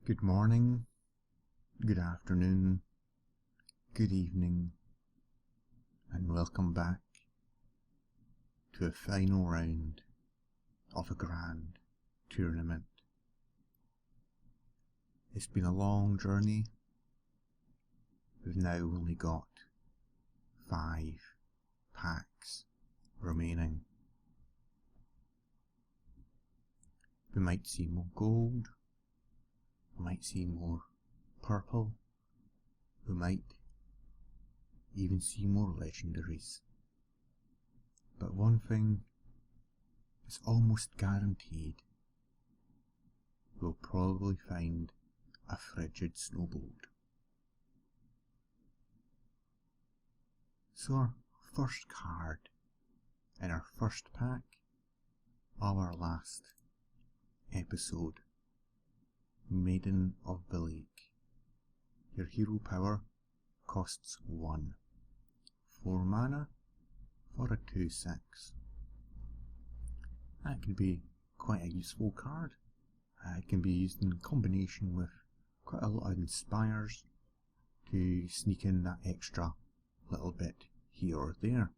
Good morning, good afternoon, good evening, and welcome back to a final round of a grand tournament. It's been a long journey. We've now only got 5 packs remaining. We might see more gold. We might see more purple. We might even see more legendaries. But one thing is almost guaranteed. We'll probably find a frigid snowbolt. So our first card in our first pack of our last episode, Maiden of the Lake. Your hero power costs 1. 4 mana for a 2/6. That can be quite a useful card. It can be used in combination with quite a lot of inspires to sneak in that extra little bit here or there.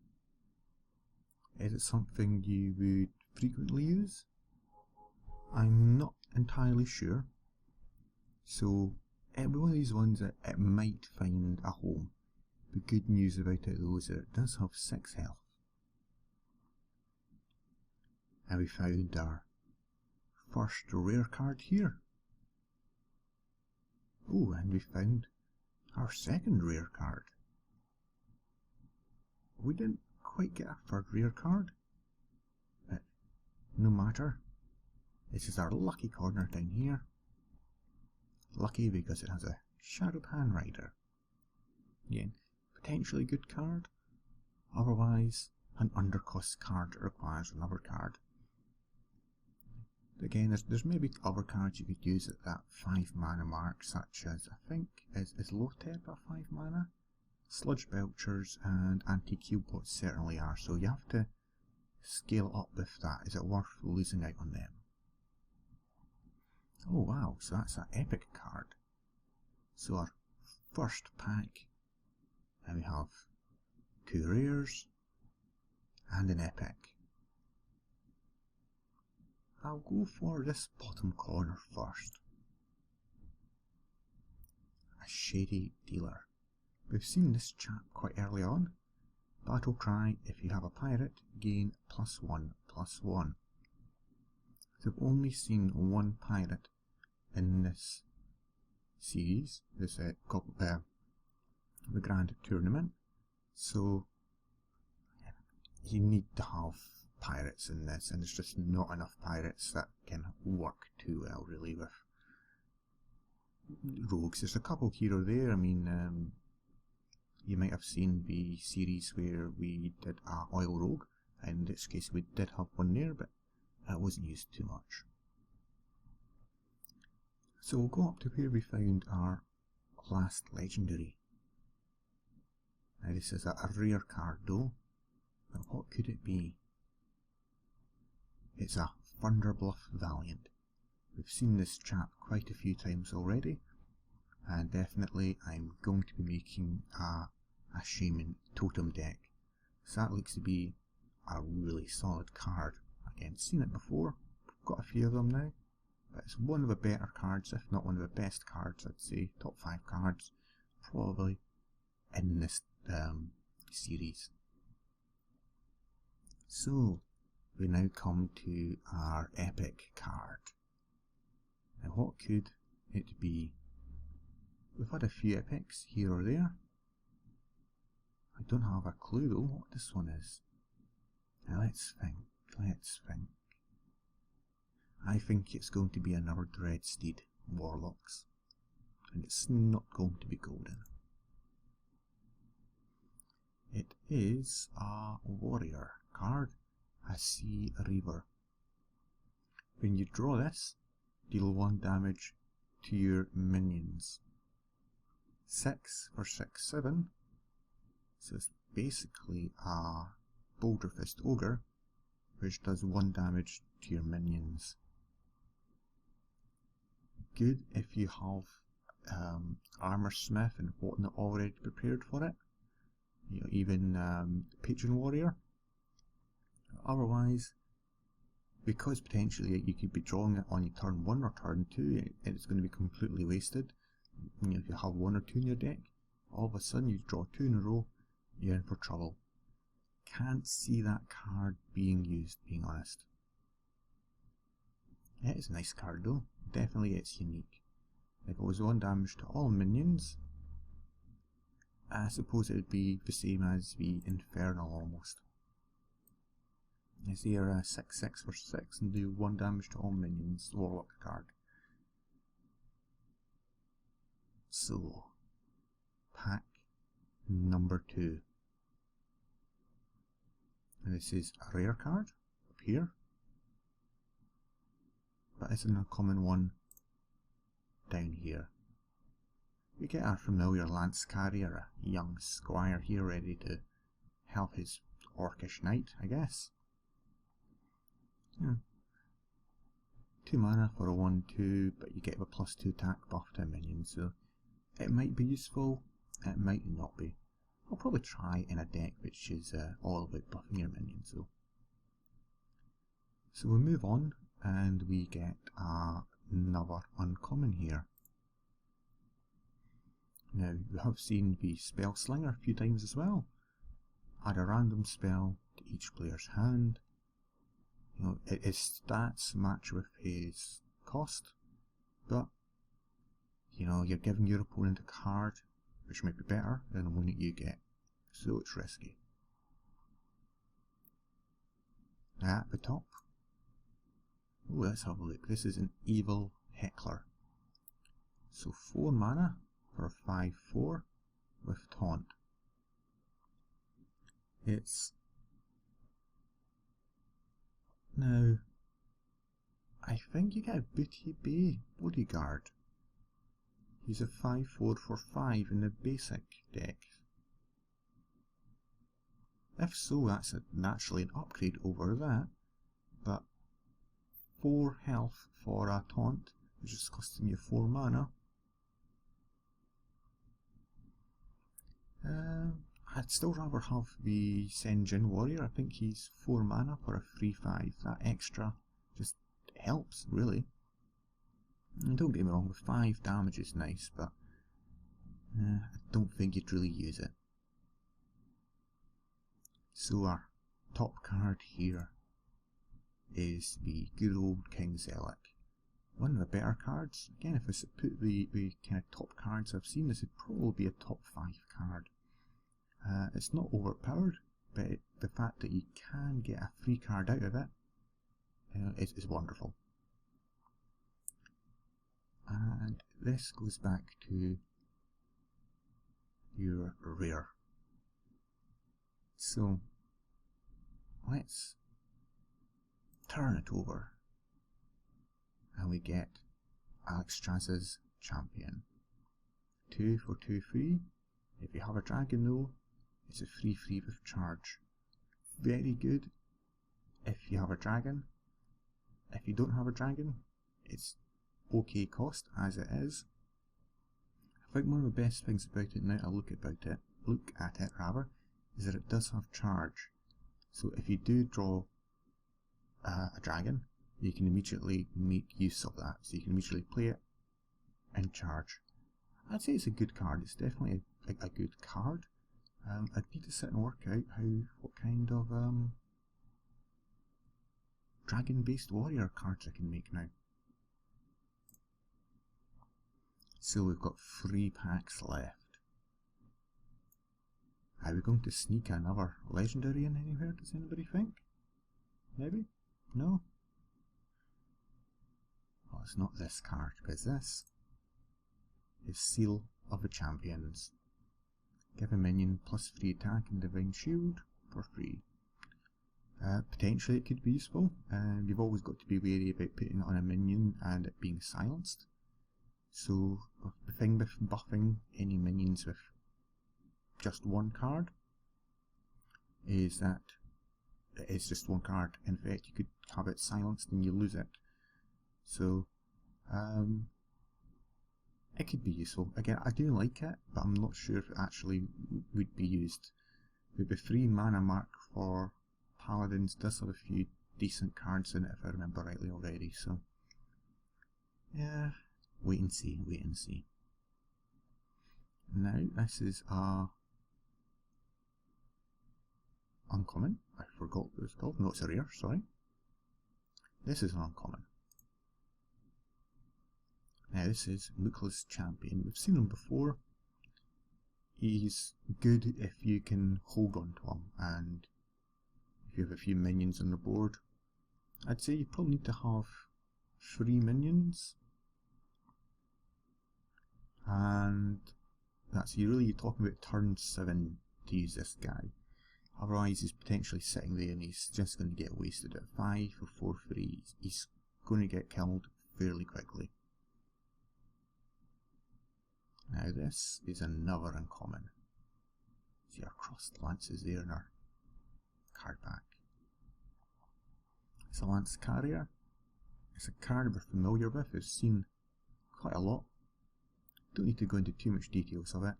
Is it something you would frequently use? I'm not entirely sure. So it'll be one of these ones that it might find a home. The good news about it though is that it does have 6 health. And we found our first rare card here. Oh, and we found our second rare card. We didn't quite get a third rare card, but no matter. This is our lucky corner down here. Lucky because it has a Shadowpan Rider. Again, potentially good card. Otherwise, an undercost card that requires another card. Again, there's maybe other cards you could use at that 5 mana mark, such as, I think, is Lotep a 5 mana? Sludge Belchers and Anti-Cubebots certainly are, so you have to scale up with that. Is it worth losing out on them? Oh wow, so that's an epic card. So our first pack, and we have 2 rares and an epic. I'll go for this bottom corner first. A Shady Dealer. We've seen this chap quite early on. Battle cry: if you have a pirate, gain +1/+1. So we've only seen one pirate in this series, this the Grand Tournament, so you need to have pirates in this, and there's just not enough pirates that can work too well really with rogues. There's a couple here or there. I mean, you might have seen the series where we did a oil rogue, in this case we did have one there, but it wasn't used too much. So we'll go up to where we found our last legendary. Now this is a rare card though, but what could it be? It's a Thunderbluff Valiant. We've seen this chap quite a few times already, and definitely I'm going to be making a Shaman Totem deck. So that looks to be a really solid card. Again, seen it before, got a few of them now. But it's one of the better cards, if not one of the best cards, I'd say. Top 5 cards, probably, in this series. So, we now come to our epic card. Now what could it be? We've had a few epics here or there. I don't have a clue though what this one is. Now let's think. I think it's going to be another Dreadsteed Warlocks, and it's not going to be golden. It is a warrior card, a Sea Reaver. When you draw this, deal 1 damage to your minions. 6 for 6/7, so it's basically a Boulder Fist Ogre, which does 1 damage to your minions. good if you have armor smith and whatnot already prepared for it. You know, even patron warrior. Otherwise, because potentially you could be drawing it on your turn 1 or turn 2, it's going to be completely wasted. You know, if you have 1 or 2 in your deck, all of a sudden you draw 2 in a row, you're in for trouble. Can't see that card being used, being honest. It is a nice card though, definitely it's unique. If it was 1 damage to all minions, I suppose it would be the same as the Infernal almost. Is here a 6/6 for 6 and do 1 damage to all minions, Warlock card. So, pack number 2. And this is a rare card up here, but it's an uncommon one down here. We get our familiar lance carrier, a young squire here ready to help his orcish knight, I guess. Yeah. 2 mana for a 1/2, but you get a +2 attack buff to a minion, so it might be useful, it might not be. I'll probably try in a deck which is all about buffing your minions though. So we move on and we get another uncommon here. Now we have seen the Spell Slinger a few times as well. Add a random spell to each player's hand. You know, his stats match with his cost, but you know, you're giving your opponent a card which might be better than the one that you get, so it's risky. At the top, oh, let's have a look. This is an Evil Heckler. So 4 mana for a 5/4 with Taunt. It's now, I think you get a Booty Bay Bodyguard. He's a 5/4 for 5 in the basic deck. If so, that's naturally an upgrade over that, but 4 health for a Taunt, which is costing you 4 mana. I'd still rather have the Senjin Warrior. I think he's 4 mana for a 3/5. That extra just helps, really. And don't get me wrong, the 5 damage is nice, but I don't think you'd really use it. So our top card here is the good old King Zealot. One of the better cards. Again, if I put the kind of top cards I've seen, this would probably be a top 5 card. It's not overpowered, but the fact that you can get a free card out of it is wonderful. And this goes back to your rare. So let's turn it over and we get Alexstrasza's Champion. 2 for 2 free. If you have a dragon though, it's a free with charge. Very good if you have a dragon. If you don't have a dragon, it's okay cost as it is. I think one of the best things about it now I look at it rather, is that it does have charge. So if you do draw a dragon, you can immediately make use of that. So you can immediately play it and charge. I'd say it's a good card. It's definitely a good card. I'd need to sit and work out what kind of dragon-based warrior cards I can make now. So we've got 3 packs left. Are we going to sneak another legendary in anywhere, does anybody think? Maybe? No? Well, it's not this card, because this is Seal of the Champions. Give a minion +3 attack and Divine Shield for free. Potentially it could be useful. You've always got to be wary about putting it on a minion and it being silenced. So the thing with buffing any minions with just 1 card is that it is just 1 card. In fact, you could have it silenced and you lose it. So it could be useful. Again, I do like it, but I'm not sure if it actually would be used. With the 3 mana mark for Paladins does have a few decent cards in it if I remember rightly already, so yeah, wait and see, wait and see. Now this is a uncommon. I forgot what it was called. No, it's a rare, sorry. This is an uncommon. Now this is Mookless Champion. We've seen him before. He's good if you can hold on to him, and if you have a few minions on the board. I'd say you probably need to have 3 minions, and that's you're talking about turn 7 to use this guy. Otherwise he's potentially sitting there and he's just going to get wasted at 5 or 4-3. He's going to get killed fairly quickly. Now this is another uncommon. See our crossed lances there in our card pack. It's a lance carrier. It's a card we're familiar with, we've seen quite a lot. Don't need to go into too much details of it.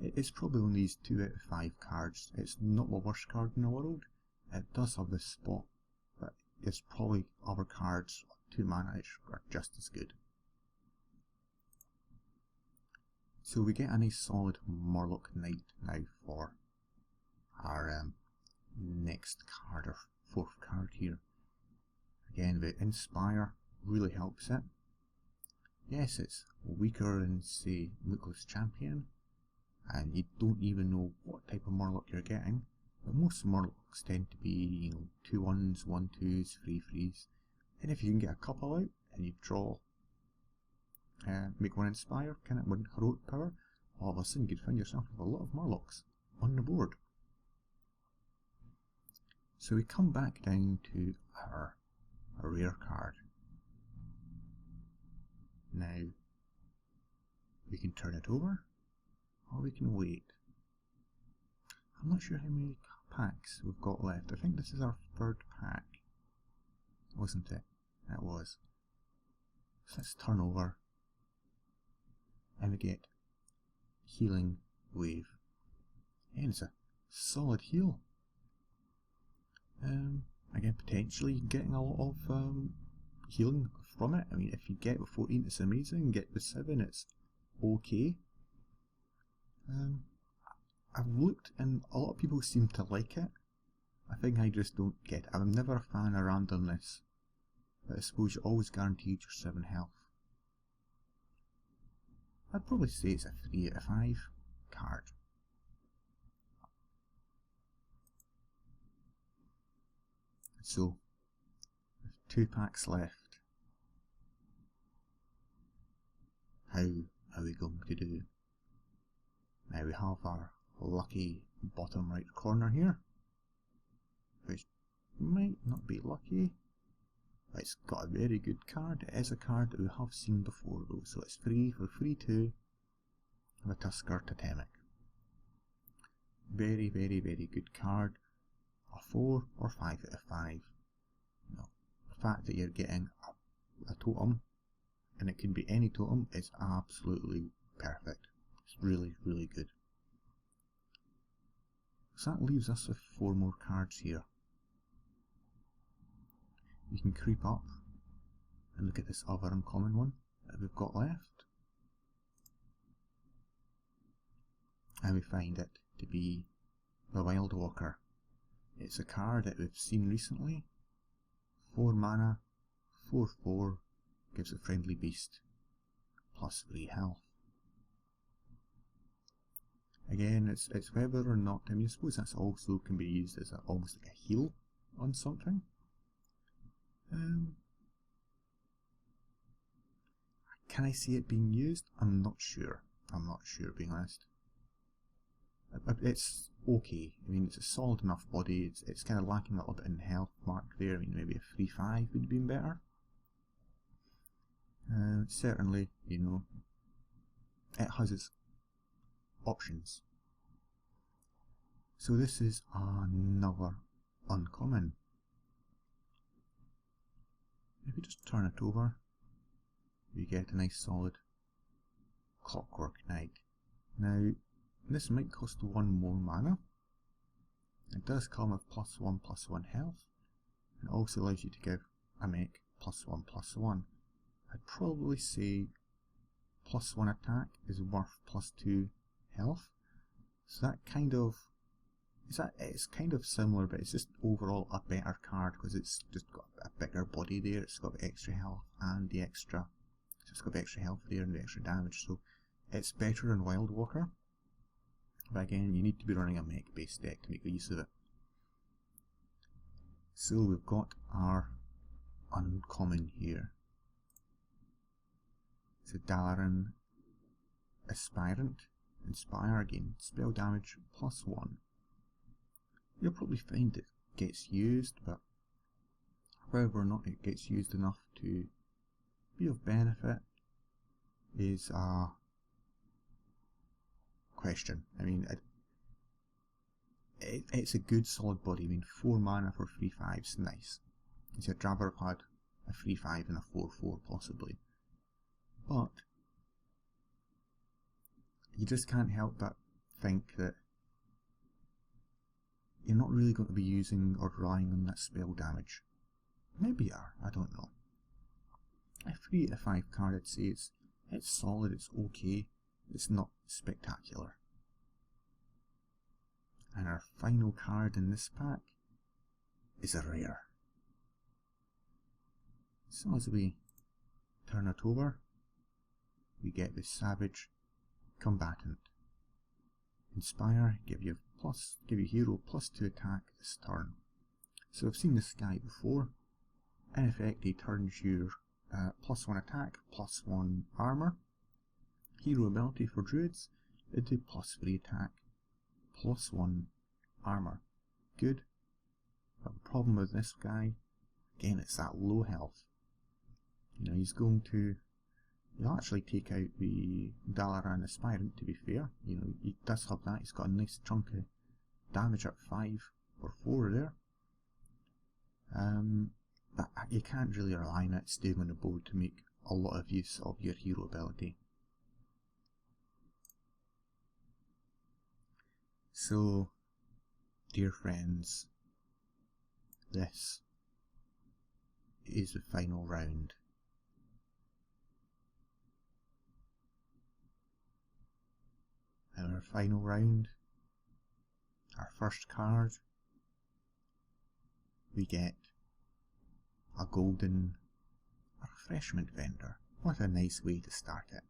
It's probably only these 2 out of 5 cards. It's not the worst card in the world. It does have this spot, but there's probably other cards, 2 mana, which are just as good. So we get a nice solid Murloc Knight now for our next card, or 4th card here. Again, the Inspire really helps it. Yes, it's weaker than, say, Mookless Champion, and you don't even know what type of Murloc you're getting, but most Murlocs tend to be, 2-1s, 1-2s, 3-3s, and if you can get a couple out and you draw, make 1 Inspire, kind of 1 Heroic Power, all of a sudden you could find yourself with a lot of Murlocs on the board. So we come back down to our rare card. Now we can turn it over, or we can wait. I'm not sure how many packs we've got left. I think this is our 3rd pack, wasn't it? It was. So let's turn over, and we get Healing Wave. And it's a solid heal. Again, potentially getting a lot of healing from it. I mean, if you get with 14, it's amazing. Get with 7, it's okay. I've looked, and a lot of people seem to like it. I think I just don't get it. I'm never a fan of randomness, but I suppose you're always guaranteed your 7 health. I'd probably say it's a 3 out of 5 card. So, with 2 packs left, how are we going to do? Now we have our lucky bottom right corner here, which might not be lucky, but it's got a very good card. It is a card that we have seen before though, so it's free for 3-2 with a Tusker Totemic. Very, very, very good card. A 4 or 5 out of 5. No, the fact that you're getting a totem, and it can be any totem, is absolutely perfect. It's really, really good. So that leaves us with 4 more cards here. We can creep up and look at this other uncommon one that we've got left, and we find it to be the Wild Walker. It's a card that we've seen recently. 4 mana, 4/4, gives a friendly beast, plus 3 health. Again, it's whether or not, I mean, I suppose that's also can be used as almost like a heal on something. Can I see it being used? I'm not sure. I'm not sure, being honest. It's okay. I mean, it's a solid enough body. It's kind of lacking a little bit in health mark there. I mean, maybe a 3/5 would have been better. Certainly, it has its options. So this is another uncommon. If we just turn it over, we get a nice solid Clockwork Knight. Now, this might cost 1 more mana. It does come with +1/+1 health, and also allows you to give a mech +1/+1. I'd probably say +1 attack is worth +2 health, so that kind of it's kind of similar, but it's just overall a better card because it's just got a bigger body there. It's got the extra health and the extra, so it's got the extra health there and the extra damage. So it's better than Wild Walker, but again, you need to be running a mech based deck to make use of it. So we've got our uncommon here. It's a Dalaran Aspirant. Inspire again, spell damage +1. You'll probably find it gets used, but whether or not it gets used enough to be of benefit is a question. I mean, it's a good solid body. I mean, 4 mana for 3/5 is nice. I'd rather have had a 3/5 and a 4/4 possibly. But you just can't help but think that you're not really going to be using or relying on that spell damage. Maybe you are, I don't know. A 3/5 card, I'd say it's solid, it's okay, it's not spectacular. And our final card in this pack is a rare. So as we turn it over, we get the Savage Combatant. Inspire, give you hero +2 attack this turn. So I've seen this guy before. In effect, he turns your +1 attack, +1 armor. Hero ability for druids, they do +3 attack, +1 armor. Good. But the problem with this guy, again, it's that low health. You know, he'll actually take out the Dalaran Aspirant, to be fair. You know, he does have that, he's got a nice chunk of damage at 5 or 4 there. But you can't really rely on it staying on the board to make a lot of use of your hero ability. So, dear friends, this is the final round. Our final round, our first card, we get a golden refreshment vendor. What a nice way to start it.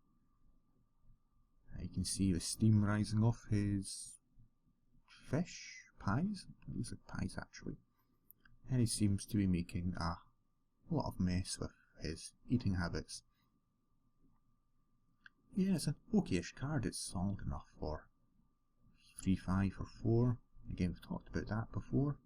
You can see the steam rising off his pies? It looks like pies actually. And he seems to be making a lot of mess with his eating habits. Yeah, it's an okayish card, it's solid enough for 3/5 or 4. Again, we've talked about that before.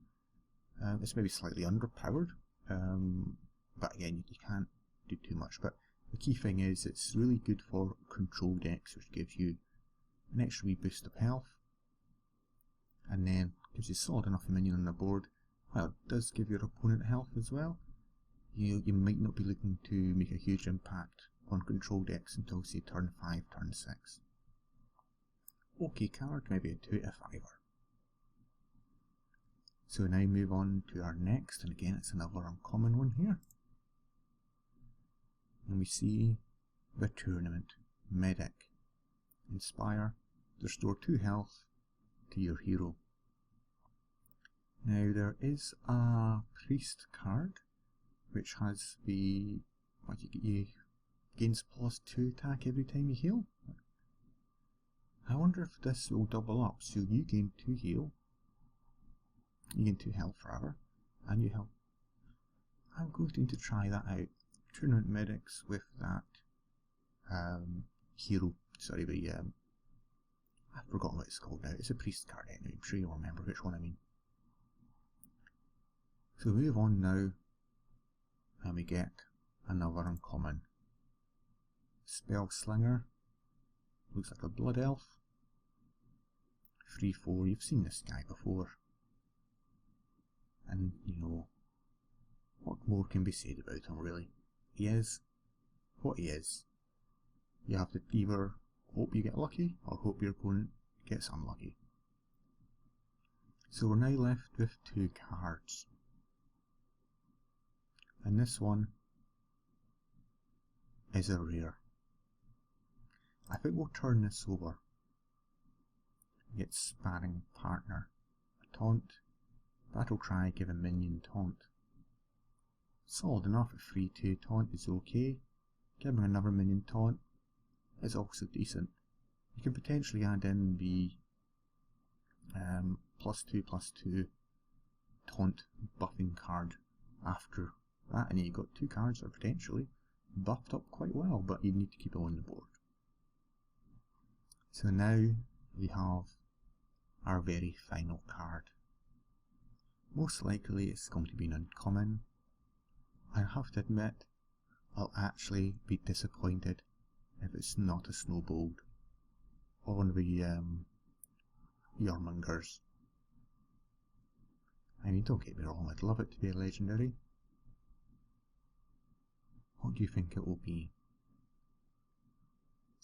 It's maybe slightly underpowered, but again, you can't do too much. But the key thing is it's really good for control decks, which gives you an extra wee boost of health, and then gives you solid enough minion on the board. While it does give your opponent health as well, you might not be looking to make a huge impact on control decks until say turn 5, turn 6. Okay card, maybe a 2/5er. So now move on to our next, and again it's another uncommon one here. And we see the Tournament Medic. Inspire, restore 2 health to your hero. Now there is a Priest card which has the you gains +2 attack every time you heal. I wonder if this will double up, so you gain 2 heal, you gain 2 health forever, and you heal. I'm going to need to try that out. Tournament Medics with that hero, sorry, I've forgotten what it's called now. It's a Priest card anyway, I'm sure you'll remember which one I mean. So we move on now, and we get another uncommon. Spell Slinger, looks like a Blood Elf. 3/4, you've seen this guy before. And, you know, what more can be said about him really? He is what he is. You have to either hope you get lucky, or hope your opponent gets unlucky. So we're now left with 2 cards. And this one is a rare. I think we'll turn this over. Get Sparring Partner. A taunt. Battle Cry, give a minion taunt. Solid enough at 3-2 taunt is okay. Giving another minion taunt is also decent. You can potentially add in the +2/+2 taunt buffing card after that, and you got 2 cards that are potentially buffed up quite well, but you need to keep it on the board. So now we have our very final card. Most likely it's going to be an uncommon. I have to admit, I'll actually be disappointed if it's not a Snowbold or one of the Yarmongers. I mean, don't get me wrong, I'd love it to be a legendary. What do you think it will be?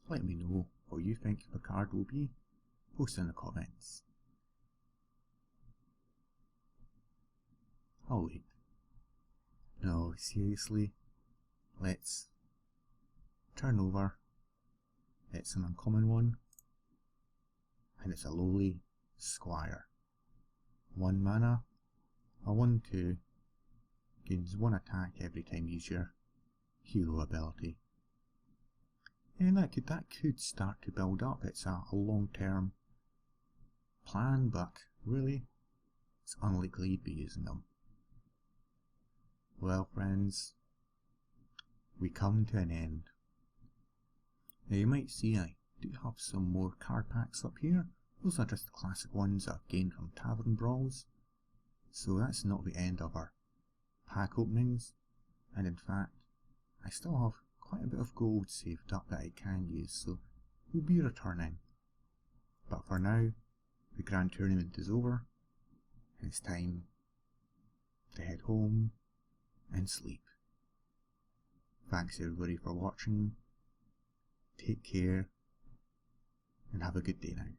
Let me know what you think the card will be. Post in the comments. I'll wait. No, seriously, let's turn over. It's an uncommon one, and it's a lowly Squire. 1 mana, a 1/2, gains 1 attack every time you use your hero ability. And that could start to build up. It's a long-term plan, but really, it's unlikely you'd be using them. Well, friends, we come to an end. Now you might see I do have some more card packs up here. Those are just the classic ones I've gained from Tavern Brawls. So that's not the end of our pack openings, and in fact, I still have quite a bit of gold saved up that I can use, so we'll be returning. But for now, the Grand Tournament is over, and it's time to head home and sleep. Thanks everybody for watching, take care, and have a good day now.